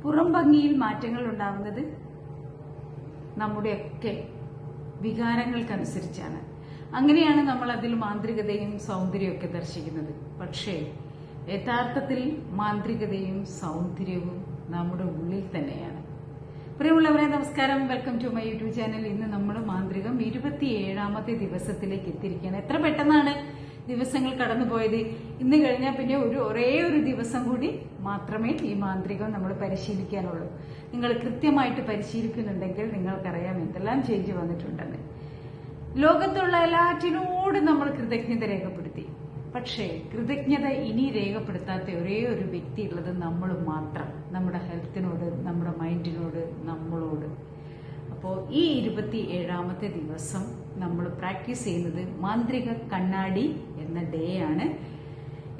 പുറം ഭംഗിയിൽ മാറ്റങ്ങൾ ഉണ്ടാവുന്നത് നമ്മുടെയൊക്കെ വികാരങ്ങൾക്കനുസരിച്ചാണ്. അങ്ങനെയാണ് നമ്മൾ അതിൽ മാന്ത്രികതയും സൗന്ദര്യമൊക്കെ ദർശിക്കുന്നത്. പക്ഷേ യഥാർത്ഥത്തിൽ മാന്ത്രികതയും സൗന്ദര്യവും നമ്മുടെ ഉള്ളിൽ തന്നെയാണ്. പ്രിയമുള്ളവരെ, നമസ്കാരം. Welcome to my YouTube channel. ഇന്ന് നമ്മൾ മാന്ത്രികം 27ാമത്തെ ദിവസത്തിലേക്ക് എത്തിയിരിക്കുകയാണ്. എത്ര പെട്ടെന്നാണ് ദിവസങ്ങൾ കടന്നുപോയത്. ഇന്ന് കഴിഞ്ഞാൽ പിന്നെ ഒരേ ഒരു ദിവസം കൂടി മാത്രമേ ഈ മാന്ത്രികം നമ്മൾ പരിശീലിക്കാനുള്ളൂ. നിങ്ങൾ കൃത്യമായിട്ട് പരിശീലിക്കുന്നുണ്ടെങ്കിൽ നിങ്ങൾക്കറിയാം എന്തെല്ലാം ചേഞ്ച് വന്നിട്ടുണ്ടെന്ന്. ലോകത്തുള്ള എല്ലാറ്റിനോടും നമ്മൾ കൃതജ്ഞത രേഖപ്പെടുത്തി. പക്ഷേ കൃതജ്ഞത ഇനി രേഖപ്പെടുത്താത്ത ഒരേ ഒരു വ്യക്തി ഉള്ളത് നമ്മൾ മാത്രം. നമ്മുടെ ഹെൽത്തിനോട്, നമ്മുടെ മൈൻഡിനോട്, നമ്മളോട്. അപ്പോൾ ഈ 27ാമത്തെ ദിവസം നമ്മൾ പ്രാക്ടീസ് ചെയ്യുന്നത് മാന്ത്രിക കണ്ണാടി എന്ന ഡേ ആണ്.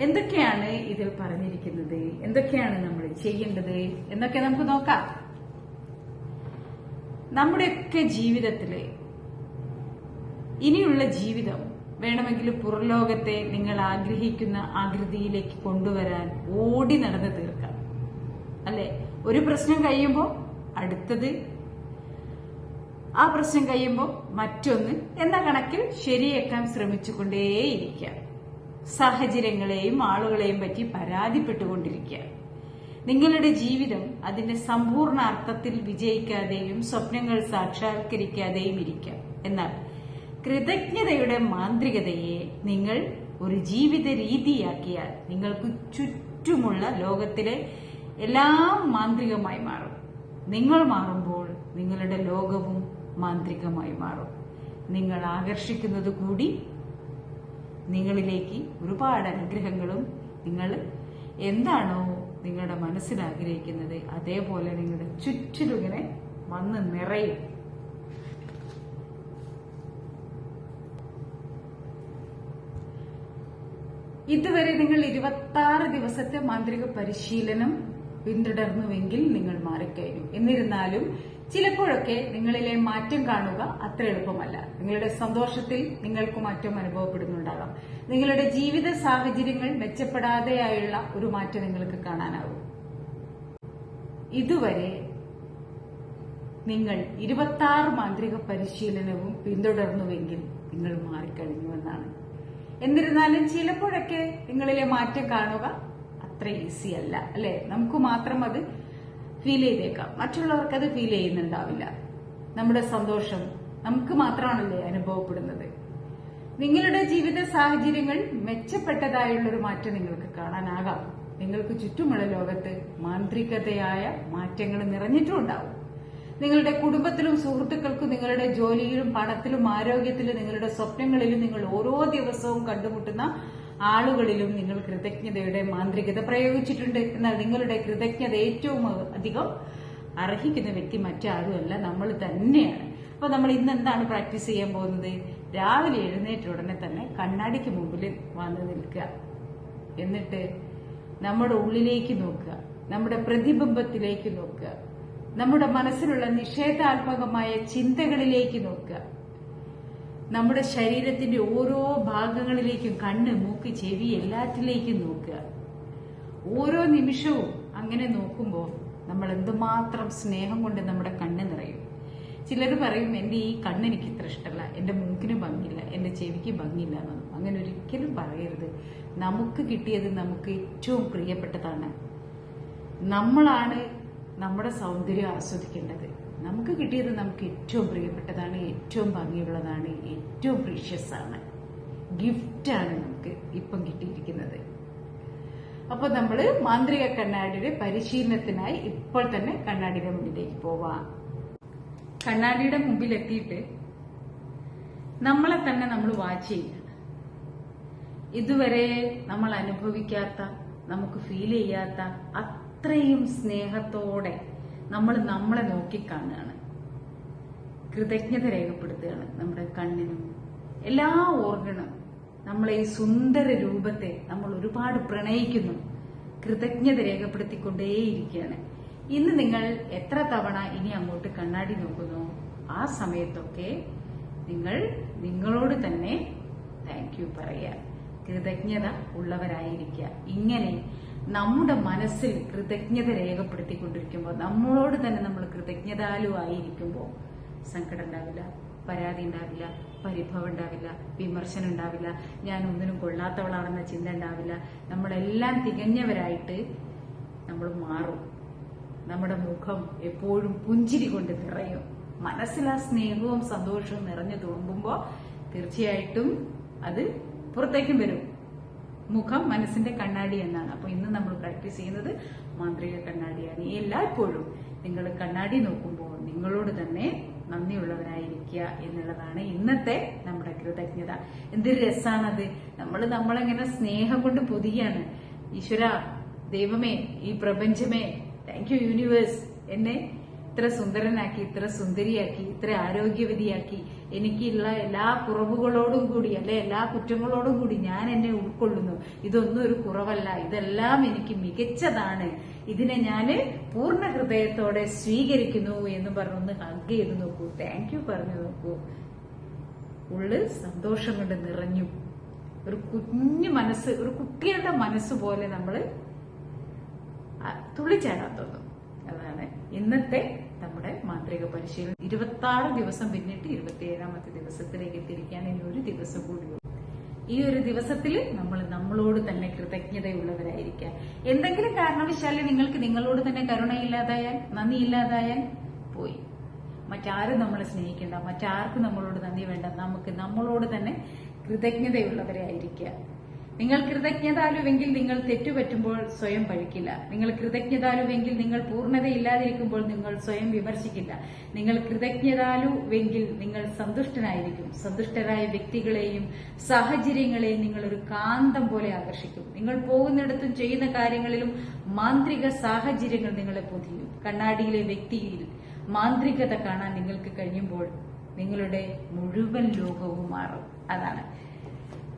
എന്തൊക്കെയാണ് ഇതിൽ പറഞ്ഞിരിക്കുന്നത്, എന്തൊക്കെയാണ് നമ്മൾ ചെയ്യേണ്ടത് എന്നൊക്കെ നമുക്ക് നോക്കാം. നമ്മുടെയൊക്കെ ജീവിതത്തില് ഇനിയുള്ള ജീവിതം വേണമെങ്കിൽ പുറലോകത്തെ നിങ്ങൾ ആഗ്രഹിക്കുന്ന ആകൃതിയിലേക്ക് കൊണ്ടുവരാൻ ഓടി നടന്ന് തീർക്കാം, അല്ലെ? ഒരു പ്രശ്നം കഴിയുമ്പോൾ അടുത്തത്, ആ പ്രശ്നം കഴിയുമ്പോൾ മറ്റൊന്ന് എന്ന കണക്കിൽ ശരിയാക്കാൻ ശ്രമിച്ചുകൊണ്ടേയിരിക്കാം. സാഹചര്യങ്ങളെയും ആളുകളെയും പറ്റി പരാതിപ്പെട്ടുകൊണ്ടിരിക്കുക. നിങ്ങളുടെ ജീവിതം അതിന്റെ സമ്പൂർണ്ണ അർത്ഥത്തിൽ വിജയിക്കാതെയും സ്വപ്നങ്ങൾ സാക്ഷാത്കരിക്കാതെയും ഇരിക്കാം. എന്നാൽ കൃതജ്ഞതയുടെ മാന്ത്രികതയെ നിങ്ങൾ ഒരു ജീവിത രീതിയാക്കിയാൽ നിങ്ങൾക്ക് ചുറ്റുമുള്ള ലോകത്തിലെ എല്ലാം മാന്ത്രികമായി മാറും. നിങ്ങൾ മാറുമ്പോൾ നിങ്ങളുടെ ലോകവും മാന്ത്രികമായി മാറും. നിങ്ങൾ ആകർഷിക്കുന്നത് കൂടി നിങ്ങളിലേക്ക് ഒരുപാട് അനുഗ്രഹങ്ങളും നിങ്ങൾ എന്താണോ നിങ്ങളുടെ മനസ്സിൽ ആഗ്രഹിക്കുന്നത് അതേപോലെ നിങ്ങളുടെ ചുറ്റിലും ഇങ്ങനെ വന്ന് നിറയും. ഇതുവരെ നിങ്ങൾ 26 ദിവസത്തെ മാന്ത്രിക പരിശീലനം പിന്തുടർന്നുവെങ്കിൽ നിങ്ങൾ മാറിക്കഴിഞ്ഞു. എന്നിരുന്നാലും ചിലപ്പോഴൊക്കെ നിങ്ങളിലെ മാറ്റം കാണുക അത്ര എളുപ്പമല്ല. നിങ്ങളുടെ സന്തോഷത്തിൽ നിങ്ങൾക്ക് മാറ്റം അനുഭവപ്പെടുന്നുണ്ടാകാം. നിങ്ങളുടെ ജീവിത സാഹചര്യങ്ങൾ മെച്ചപ്പെടാതെയായുള്ള ഒരു മാറ്റം നിങ്ങൾക്ക് കാണാനാകും. ഇതുവരെ നിങ്ങൾ 26 മാന്ത്രിക പരിശീലനവും പിന്തുടർന്നുവെങ്കിൽ നിങ്ങൾ മാറിക്കഴിഞ്ഞുവെന്നാണ്. എന്നിരുന്നാലും ചിലപ്പോഴൊക്കെ നിങ്ങളിലെ മാറ്റം കാണുക അത്ര ഈസി അല്ല, അല്ലെ? നമുക്ക് മാത്രം അത് ഫീൽ ചെയ്തേക്കാം, മറ്റുള്ളവർക്ക് അത് ഫീൽ ചെയ്യുന്നുണ്ടാവില്ല. നമ്മുടെ സന്തോഷം നമുക്ക് മാത്രമാണല്ലേ അനുഭവപ്പെടുന്നത്. നിങ്ങളുടെ ജീവിത സാഹചര്യങ്ങൾ മെച്ചപ്പെട്ടതായുള്ളൊരു മാറ്റം നിങ്ങൾക്ക് കാണാനാകാം. നിങ്ങൾക്ക് ചുറ്റുമുള്ള ലോകത്ത് മാന്ത്രികതയായ മാറ്റങ്ങൾ നിറഞ്ഞിട്ടുണ്ടാവും. നിങ്ങളുടെ കുടുംബത്തിലും സുഹൃത്തുക്കൾക്കും നിങ്ങളുടെ ജോലിയിലും പണത്തിലും ആരോഗ്യത്തിലും നിങ്ങളുടെ സ്വപ്നങ്ങളിലും നിങ്ങൾ ഓരോ ദിവസവും കണ്ടുമുട്ടുന്ന ആളുകളിലും നിങ്ങൾ കൃതജ്ഞതയുടെ മാന്ത്രികത പ്രയോഗിച്ചിട്ടുണ്ട്. എന്നാൽ നിങ്ങളുടെ കൃതജ്ഞത ഏറ്റവും അധികം അർഹിക്കുന്ന വ്യക്തി മറ്റാരുമല്ല, നമ്മൾ തന്നെയാണ്. അപ്പൊ നമ്മൾ ഇന്ന് എന്താണ് പ്രാക്ടീസ് ചെയ്യാൻ പോകുന്നത്? രാവിലെ എഴുന്നേറ്റ ഉടനെ തന്നെ കണ്ണാടിക്ക് മുമ്പിൽ വന്ന് നിൽക്കുക. എന്നിട്ട് നമ്മുടെ ഉള്ളിലേക്ക് നോക്കുക, നമ്മുടെ പ്രതിബിംബത്തിലേക്ക് നോക്കുക, നമ്മുടെ മനസ്സിലുള്ള നിഷേധാത്മകമായ ചിന്തകളിലേക്ക് നോക്കുക. നമ്മുടെ ശരീരത്തിന്റെ ഓരോ ഭാഗങ്ങളിലേക്കും, കണ്ണ്, മൂക്ക്, ചെവി എല്ലാറ്റിലേക്കും നോക്കുക. ഓരോ നിമിഷവും അങ്ങനെ നോക്കുമ്പോൾ നമ്മൾ എന്തുമാത്രം സ്നേഹം കൊണ്ട് നമ്മുടെ കണ്ണ് നിറയും. ചിലർ പറയും, എന്റെ ഈ കണ്ണെനിക്ക് ഇത്ര ഇഷ്ടമല്ല, എന്റെ മൂക്കിന് ഭംഗിയില്ല, എന്റെ ചെവിക്ക് ഭംഗിയില്ല എന്നൊന്നും. അങ്ങനെ ഒരിക്കലും പറയരുത്. നമുക്ക് കിട്ടിയത് നമുക്ക് ഏറ്റവും പ്രിയപ്പെട്ടതാണ്. നമ്മളാണ് നമ്മുടെ സൗന്ദര്യം ആസ്വദിക്കേണ്ടത്. നമുക്ക് കിട്ടിയത് നമുക്ക് ഏറ്റവും പ്രിയപ്പെട്ടതാണ്, ഏറ്റവും ഭംഗിയുള്ളതാണ്, ഏറ്റവും പ്രീഷ്യസ് ആണ്, ഗിഫ്റ്റാണ് നമുക്ക് ഇപ്പം കിട്ടിയിരിക്കുന്നത്. അപ്പൊ നമ്മള് മാന്ത്രിക കണ്ണാടിയുടെ പരിശീലനത്തിനായി ഇപ്പോൾ തന്നെ കണ്ണാടിയുടെ മുന്നിലേക്ക് പോവാം. കണ്ണാടിയുടെ മുമ്പിലെത്തിയിട്ട് നമ്മളെ തന്നെ നമ്മൾ വാച്ച് ചെയ്യുക. ഇതുവരെ നമ്മൾ അനുഭവിക്കാത്ത, നമുക്ക് ഫീൽ ചെയ്യാത്ത അത്രയും സ്നേഹത്തോടെ നമ്മൾ നമ്മളെ നോക്കിക്കാണുകയാണ്. കൃതജ്ഞത രേഖപ്പെടുത്തുകയാണ്. നമ്മുടെ കണ്ണിനും എല്ലാ ഓർഗനും നമ്മളെ ഈ സുന്ദര രൂപത്തെ നമ്മൾ ഒരുപാട് പ്രണയിക്കുന്നു. കൃതജ്ഞത രേഖപ്പെടുത്തിക്കൊണ്ടേയിരിക്കുകയാണ്. ഇന്ന് നിങ്ങൾ എത്ര തവണ ഇനി അങ്ങോട്ട് കണ്ണാടി നോക്കുന്നു, ആ സമയത്തൊക്കെ നിങ്ങൾ നിങ്ങളോട് തന്നെ താങ്ക് യു യു പറയുക. കൃതജ്ഞത ഉള്ളവരായിരിക്കുക. ഇങ്ങനെ നമ്മുടെ മനസ്സിൽ കൃതജ്ഞത രേഖപ്പെടുത്തിക്കൊണ്ടിരിക്കുമ്പോൾ, നമ്മളോട് തന്നെ നമ്മൾ കൃതജ്ഞതാലുവായിരിക്കുമ്പോൾ സങ്കടം ഉണ്ടാവില്ല, പരാതി ഉണ്ടാവില്ല, പരിഭവം ഉണ്ടാവില്ല, വിമർശനം ഉണ്ടാവില്ല, ഞാൻ ഒന്നിനും കൊള്ളാത്തവളാണെന്ന ചിന്ത ഉണ്ടാവില്ല. നമ്മളെല്ലാം തികഞ്ഞവരായിട്ട് നമ്മൾ മാറും. നമ്മുടെ മുഖം എപ്പോഴും പുഞ്ചിരി കൊണ്ട് നിറയും. മനസ്സിൽ ആ സ്നേഹവും സന്തോഷവും നിറഞ്ഞു തുളുമ്പുമ്പോൾ തീർച്ചയായിട്ടും അത് പുറത്തേക്കും വരും. മുഖം മനസ്സിന്റെ കണ്ണാടി എന്നാണ്. അപ്പൊ ഇന്ന് നമ്മൾ പ്രാക്ടീസ് ചെയ്യുന്നത് മാന്ത്രിക കണ്ണാടിയാണ്. എല്ലായ്പ്പോഴും നിങ്ങൾ കണ്ണാടി നോക്കുമ്പോൾ നിങ്ങളോട് തന്നെ നന്ദിയുള്ളവരായിരിക്കുക എന്നുള്ളതാണ് ഇന്നത്തെ നമ്മുടെ കൃതജ്ഞത. എന്തൊരു രസാണത്. നമ്മളെങ്ങനെ സ്നേഹം കൊണ്ട് പൊതിയാണ്. ഈശ്വര, ദൈവമേ, ഈ പ്രപഞ്ചമേ, താങ്ക് യു യൂണിവേഴ്സ്, എന്നെ ഇത്ര സുന്ദരനാക്കി, ഇത്ര സുന്ദരിയാക്കി, ഇത്ര ആരോഗ്യവതിയാക്കി, എനിക്കുള്ള എല്ലാ കുറവുകളോടും കൂടി, അല്ലെ എല്ലാ കുറ്റങ്ങളോടും കൂടി ഞാൻ എന്നെ ഉൾക്കൊള്ളുന്നു. ഇതൊന്നും ഒരു കുറവല്ല, ഇതെല്ലാം എനിക്ക് മികച്ചതാണ്. ഇതിനെ ഞാൻ പൂർണ്ണ ഹൃദയത്തോടെ സ്വീകരിക്കുന്നു എന്ന് പറഞ്ഞൊന്ന് ഹഗ് ചെയ്ത് നോക്കൂ, താങ്ക് യു പറഞ്ഞു നോക്കൂ. ഉള്ളിൽ സന്തോഷം കൊണ്ട് നിറഞ്ഞു. ഒരു കുഞ്ഞു മനസ്സ്, ഒരു കുട്ടികളുടെ മനസ്സ് പോലെ നമ്മൾ തുള്ളിച്ചാടാൻ തോന്നും. അതാണ് ഇന്നത്തെ നമ്മുടെ മാന്ത്രിക പരിശീലനം. 26 ദിവസം പിന്നിട്ട് 27ാമത്തെ ദിവസത്തിലേക്ക് എത്തിയിരിക്കുകയാണ്. ഇനി ഒരു ദിവസം കൂടിയുള്ളൂ. ഈ ഒരു ദിവസത്തിൽ നമ്മളോട് തന്നെ കൃതജ്ഞതയുള്ളവരായിരിക്കുക. എന്തെങ്കിലും കാരണവശാല് നിങ്ങൾക്ക് നിങ്ങളോട് തന്നെ കരുണയില്ലാതായാൽ, നന്ദിയില്ലാതായാൽ പോയി. മറ്റാരും നമ്മളെ സ്നേഹിക്കേണ്ട, മറ്റാർക്കും നമ്മളോട് നന്ദി വേണ്ട. നമുക്ക് നമ്മളോട് തന്നെ കൃതജ്ഞതയുള്ളവരായിരിക്കുക. നിങ്ങൾ കൃതജ്ഞതാലുവെങ്കിൽ നിങ്ങൾ തെറ്റുപറ്റുമ്പോൾ സ്വയം പഴിക്കില്ല. നിങ്ങൾ കൃതജ്ഞതാലുവെങ്കിൽ നിങ്ങൾ പൂർണ്ണതയില്ലാതിരിക്കുമ്പോൾ നിങ്ങൾ സ്വയം വിമർശിക്കില്ല. നിങ്ങൾ കൃതജ്ഞതാലുവെങ്കിൽ നിങ്ങൾ സന്തുഷ്ടനായിരിക്കും. സന്തുഷ്ടരായ വ്യക്തികളെയും സാഹചര്യങ്ങളെയും നിങ്ങൾ ഒരു കാന്തം പോലെ ആകർഷിക്കും. നിങ്ങൾ പോകുന്നിടത്തും ചെയ്യുന്ന കാര്യങ്ങളിലും മാന്ത്രിക സാഹചര്യങ്ങൾ നിങ്ങളെ പൊതിയും. കണ്ണാടിയിലെ വ്യക്തിയിൽ മാന്ത്രികത കാണാൻ നിങ്ങൾക്ക് കഴിയുമ്പോൾ നിങ്ങളുടെ മുഴുവൻ ലോകവും മാറും. അതാണ്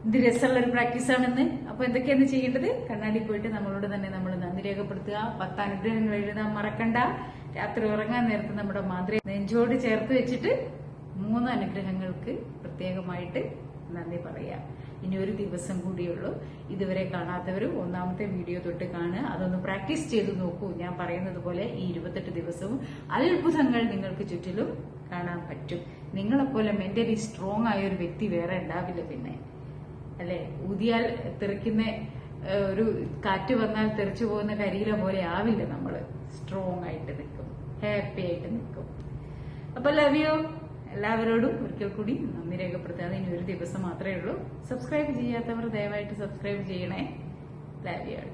ഇത്. രസമുള്ള ഒരു പ്രാക്ടീസ് ആണെന്ന്. അപ്പൊ എന്തൊക്കെയാണ് ചെയ്യേണ്ടത്? കണ്ണാടി പോയിട്ട് നമ്മളോട് തന്നെ നമ്മൾ നന്ദി രേഖപ്പെടുത്തുക. 10 അനുഗ്രഹങ്ങൾ എഴുതാൻ മറക്കണ്ട. രാത്രി ഉറങ്ങാൻ നേരത്ത് നമ്മുടെ മാന്ത്രിക നെഞ്ചോട് ചേർത്ത് വെച്ചിട്ട് 3 അനുഗ്രഹങ്ങൾക്ക് പ്രത്യേകമായിട്ട് നന്ദി പറയാം. ഇനി ഒരു ദിവസം കൂടിയുള്ളൂ. ഇതുവരെ കാണാത്തവരും 1ാമത്തെ വീഡിയോ തൊട്ട് കാണുക. അതൊന്ന് പ്രാക്ടീസ് ചെയ്ത് നോക്കൂ. ഞാൻ പറയുന്നത് പോലെ ഈ 28 ദിവസവും അത്ഭുതങ്ങൾ നിങ്ങൾക്ക് ചുറ്റിലും കാണാൻ പറ്റും. നിങ്ങളെപ്പോലെ മെന്റലി സ്ട്രോങ് ആയ ഒരു വ്യക്തി വേറെ ഉണ്ടാവില്ല. പിന്നെ അല്ലെ, ഊതിയാൽ തെറിക്കുന്ന ഒരു കാറ്റ് വന്നാൽ തെറിച്ചു പോകുന്ന കരിയില പോലെ ആവില്ല. നമ്മള് സ്ട്രോങ് ആയിട്ട് നിൽക്കും, ഹാപ്പി ആയിട്ട് നിൽക്കും. അപ്പൊ ലവ് യു. എല്ലാവരോടും ഒരിക്കൽ കൂടി നന്ദി രേഖപ്പെടുത്താതെ ഇനി ഒരു ദിവസം മാത്രമേ ഉള്ളൂ. സബ്സ്ക്രൈബ് ചെയ്യാത്തവർ ദയവായിട്ട് സബ്സ്ക്രൈബ് ചെയ്യണേ. Love you.